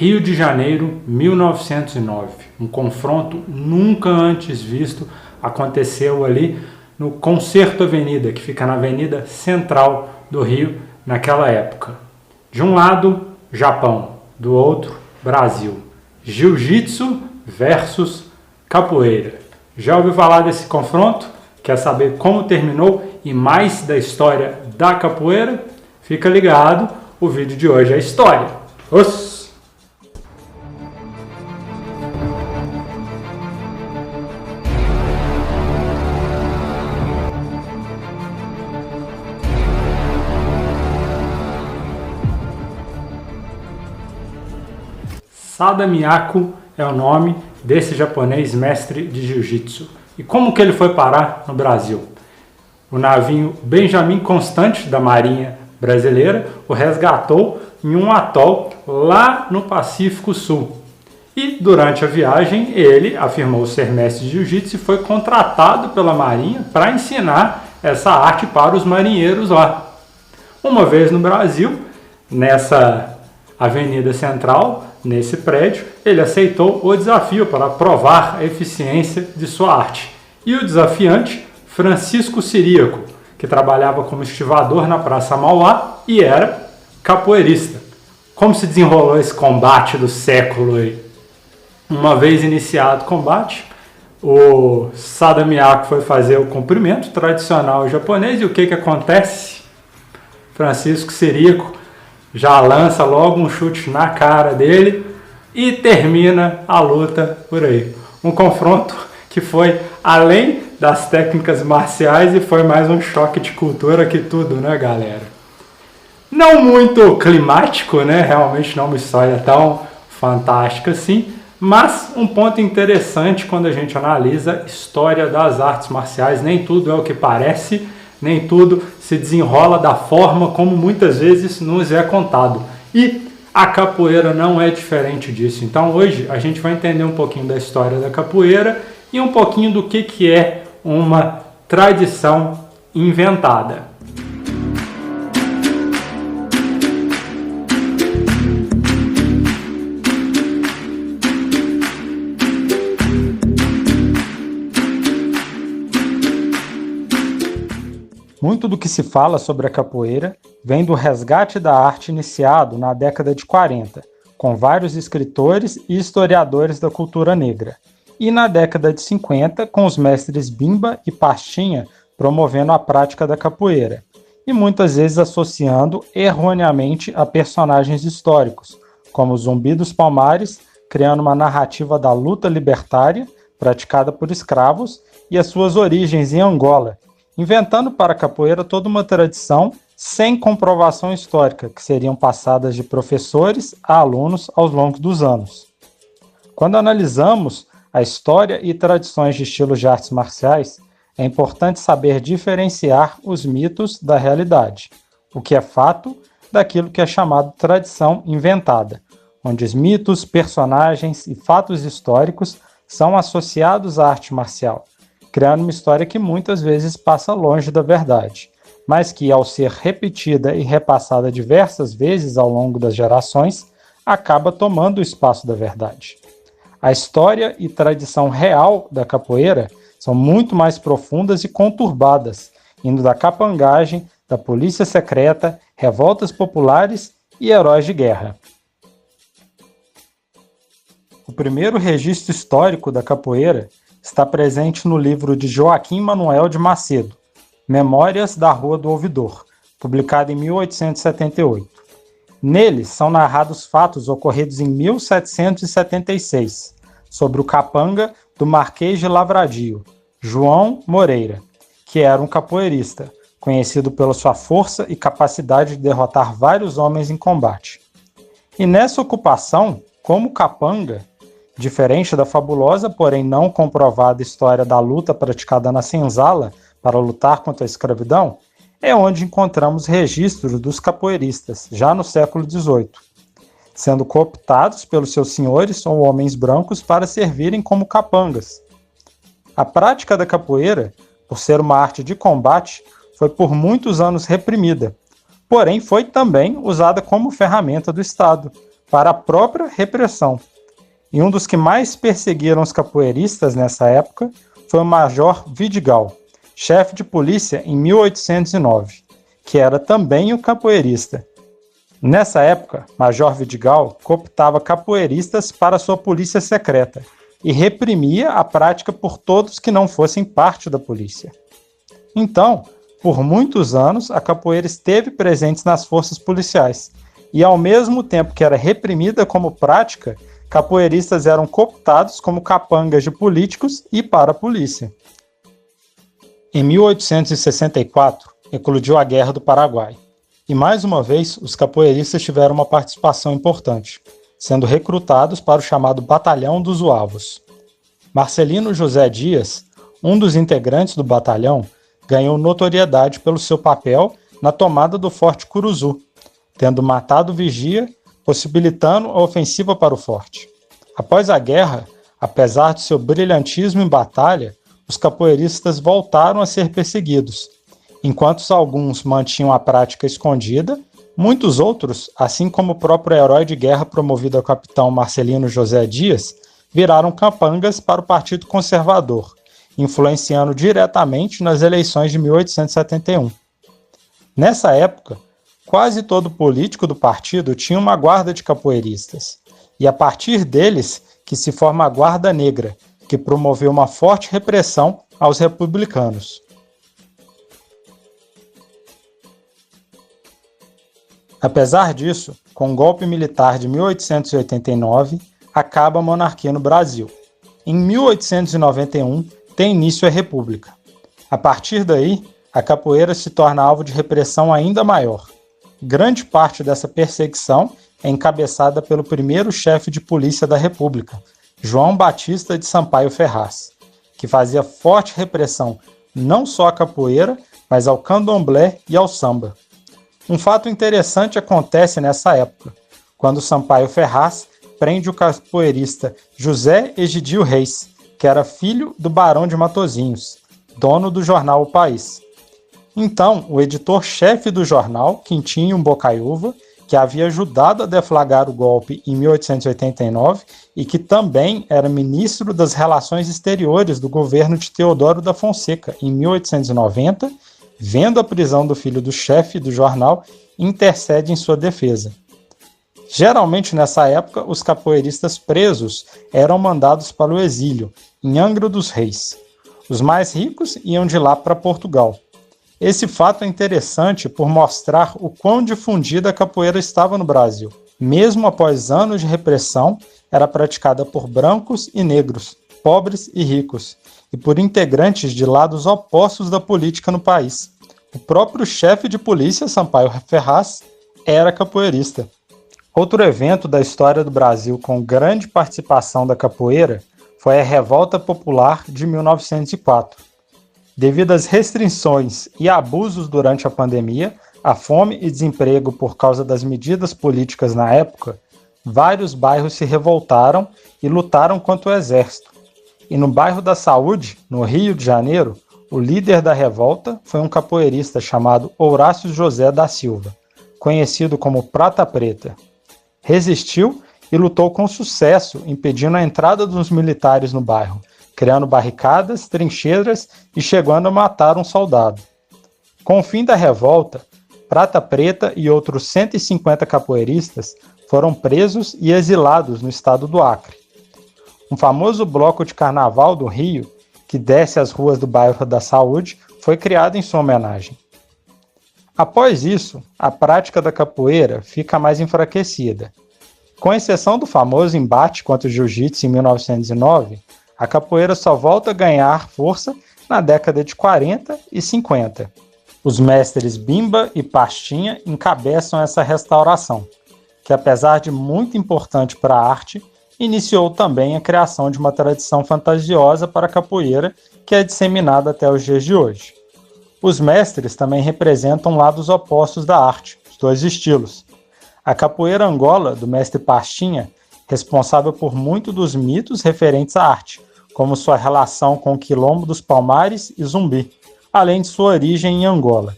Rio de Janeiro, 1909. Um confronto nunca antes visto aconteceu ali no Concerto Avenida, que fica na Avenida Central do Rio naquela época. De um lado, Japão, do outro, Brasil. Jiu-jitsu versus capoeira. Já ouviu falar desse confronto? Quer saber como terminou e mais da história da capoeira? Fica ligado, o vídeo de hoje é história. Os! Sada Miyako é o nome desse japonês mestre de jiu-jitsu. E como que ele foi parar no Brasil? O navio Benjamin Constant, da Marinha Brasileira, o resgatou em um atol lá no Pacífico Sul. E durante a viagem ele afirmou ser mestre de jiu-jitsu e foi contratado pela Marinha para ensinar essa arte para os marinheiros lá. Uma vez no Brasil, nessa Avenida Central, nesse prédio, ele aceitou o desafio para provar a eficiência de sua arte. E o desafiante, Francisco Ciríaco, que trabalhava como estivador na Praça Mauá e era capoeirista. Como se desenrolou esse combate do século aí? Uma vez iniciado o combate, o Sada Miyako foi fazer o cumprimento tradicional japonês e o que acontece? Francisco Ciríaco já lança logo um chute na cara dele e termina a luta por aí. Um confronto que foi além das técnicas marciais e foi mais um choque de cultura que tudo, né, galera? Não muito climático, né? Realmente não uma história tão fantástica assim, mas um ponto interessante quando a gente analisa a história das artes marciais. Nem tudo é o que parece, nem tudo se desenrola da forma como muitas vezes nos é contado. E a capoeira não é diferente disso. Então hoje a gente vai entender um pouquinho da história da capoeira e um pouquinho do que é uma tradição inventada. Muito do que se fala sobre a capoeira vem do resgate da arte iniciado na década de 40, com vários escritores e historiadores da cultura negra, e na década de 50, com os mestres Bimba e Pastinha promovendo a prática da capoeira, e muitas vezes associando erroneamente a personagens históricos, como Zumbi dos Palmares, criando uma narrativa da luta libertária praticada por escravos e as suas origens em Angola, inventando para a capoeira toda uma tradição sem comprovação histórica, que seriam passadas de professores a alunos ao longo dos anos. Quando analisamos a história e tradições de estilos de artes marciais, é importante saber diferenciar os mitos da realidade, o que é fato daquilo que é chamado tradição inventada, onde os mitos, personagens e fatos históricos são associados à arte marcial, criando uma história que muitas vezes passa longe da verdade, mas que, ao ser repetida e repassada diversas vezes ao longo das gerações, acaba tomando o espaço da verdade. A história e tradição real da capoeira são muito mais profundas e conturbadas, indo da capangagem, da polícia secreta, revoltas populares e heróis de guerra. O primeiro registro histórico da capoeira está presente no livro de Joaquim Manuel de Macedo, Memórias da Rua do Ouvidor, publicado em 1878. Nele são narrados fatos ocorridos em 1776, sobre o capanga do Marquês de Lavradio, João Moreira, que era um capoeirista, conhecido pela sua força e capacidade de derrotar vários homens em combate. E nessa ocupação, como capanga, diferente da fabulosa, porém não comprovada história da luta praticada na senzala para lutar contra a escravidão, é onde encontramos registros dos capoeiristas, já no século XVIII, sendo cooptados pelos seus senhores ou homens brancos para servirem como capangas. A prática da capoeira, por ser uma arte de combate, foi por muitos anos reprimida, porém foi também usada como ferramenta do Estado, para a própria repressão. E um dos que mais perseguiram os capoeiristas nessa época foi o Major Vidigal, chefe de polícia em 1809, que era também um capoeirista. Nessa época, Major Vidigal cooptava capoeiristas para sua polícia secreta e reprimia a prática por todos que não fossem parte da polícia. Então, por muitos anos, a capoeira esteve presente nas forças policiais e, ao mesmo tempo que era reprimida como prática, capoeiristas eram cooptados como capangas de políticos e para a polícia. Em 1864, eclodiu a Guerra do Paraguai. E mais uma vez, os capoeiristas tiveram uma participação importante, sendo recrutados para o chamado Batalhão dos Uavos. Marcelino José Dias, um dos integrantes do batalhão, ganhou notoriedade pelo seu papel na tomada do Forte Curuzu, tendo matado o vigia, possibilitando a ofensiva para o forte. Após a guerra, apesar de seu brilhantismo em batalha, os capoeiristas voltaram a ser perseguidos. Enquanto alguns mantinham a prática escondida, muitos outros, assim como o próprio herói de guerra promovido ao capitão Marcelino José Dias, viraram capangas para o Partido Conservador, influenciando diretamente nas eleições de 1871. Nessa época, quase todo político do partido tinha uma guarda de capoeiristas, e a partir deles que se forma a Guarda Negra, que promoveu uma forte repressão aos republicanos. Apesar disso, com o golpe militar de 1889, acaba a monarquia no Brasil. Em 1891, tem início a República. A partir daí, a capoeira se torna alvo de repressão ainda maior. Grande parte dessa perseguição é encabeçada pelo primeiro chefe de polícia da República, João Batista de Sampaio Ferraz, que fazia forte repressão não só à capoeira, mas ao candomblé e ao samba. Um fato interessante acontece nessa época, quando Sampaio Ferraz prende o capoeirista José Egidio Reis, que era filho do Barão de Matozinhos, dono do jornal O País. Então, o editor-chefe do jornal, Quintinho Bocaiúva, que havia ajudado a deflagrar o golpe em 1889 e que também era ministro das Relações Exteriores do governo de Teodoro da Fonseca em 1890, vendo a prisão do filho do chefe do jornal, intercede em sua defesa. Geralmente, nessa época, os capoeiristas presos eram mandados para o exílio, em Angra dos Reis. Os mais ricos iam de lá para Portugal. Esse fato é interessante por mostrar o quão difundida a capoeira estava no Brasil. Mesmo após anos de repressão, era praticada por brancos e negros, pobres e ricos, e por integrantes de lados opostos da política no país. O próprio chefe de polícia, Sampaio Ferraz, era capoeirista. Outro evento da história do Brasil com grande participação da capoeira foi a Revolta Popular de 1904. Devido às restrições e abusos durante a pandemia, a fome e desemprego por causa das medidas políticas na época, vários bairros se revoltaram e lutaram contra o exército. E no bairro da Saúde, no Rio de Janeiro, o líder da revolta foi um capoeirista chamado Horácio José da Silva, conhecido como Prata Preta. Resistiu e lutou com sucesso, impedindo a entrada dos militares no bairro, criando barricadas, trincheiras e chegando a matar um soldado. Com o fim da revolta, Prata Preta e outros 150 capoeiristas foram presos e exilados no estado do Acre. Um famoso bloco de carnaval do Rio, que desce as ruas do bairro da Saúde, foi criado em sua homenagem. Após isso, a prática da capoeira fica mais enfraquecida. Com exceção do famoso embate contra o jiu-jitsu em 1909, a capoeira só volta a ganhar força na década de 40 e 50. Os mestres Bimba e Pastinha encabeçam essa restauração, que apesar de muito importante para a arte, iniciou também a criação de uma tradição fantasiosa para a capoeira que é disseminada até os dias de hoje. Os mestres também representam lados opostos da arte, os dois estilos. A capoeira Angola, do mestre Pastinha, responsável por muitos dos mitos referentes à arte, como sua relação com o Quilombo dos Palmares e Zumbi, além de sua origem em Angola.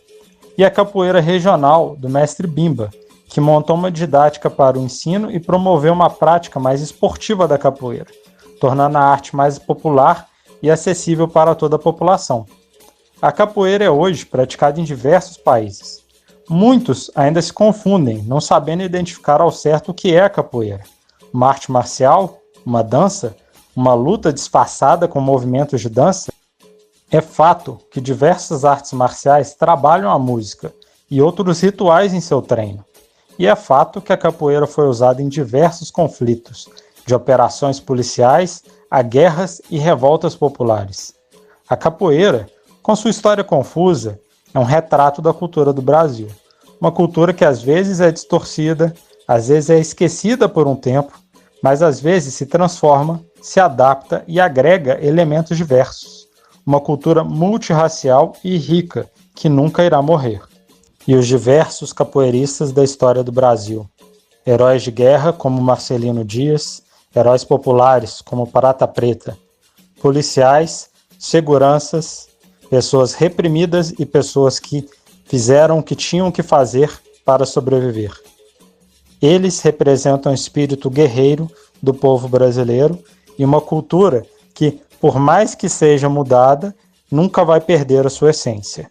E a capoeira regional, do mestre Bimba, que montou uma didática para o ensino e promoveu uma prática mais esportiva da capoeira, tornando a arte mais popular e acessível para toda a população. A capoeira é hoje praticada em diversos países. Muitos ainda se confundem, não sabendo identificar ao certo o que é a capoeira. Uma arte marcial? Uma dança? Uma luta disfarçada com movimentos de dança? É fato que diversas artes marciais trabalham a música e outros rituais em seu treino. E é fato que a capoeira foi usada em diversos conflitos, de operações policiais a guerras e revoltas populares. A capoeira, com sua história confusa, é um retrato da cultura do Brasil. Uma cultura que às vezes é distorcida, às vezes é esquecida por um tempo, mas às vezes se transforma, se adapta e agrega elementos diversos. Uma cultura multirracial e rica, que nunca irá morrer. E os diversos capoeiristas da história do Brasil. Heróis de guerra como Marcelino Dias, heróis populares como Prata Preta, policiais, seguranças, pessoas reprimidas e pessoas que fizeram o que tinham que fazer para sobreviver. Eles representam o espírito guerreiro do povo brasileiro e uma cultura que, por mais que seja mudada, nunca vai perder a sua essência.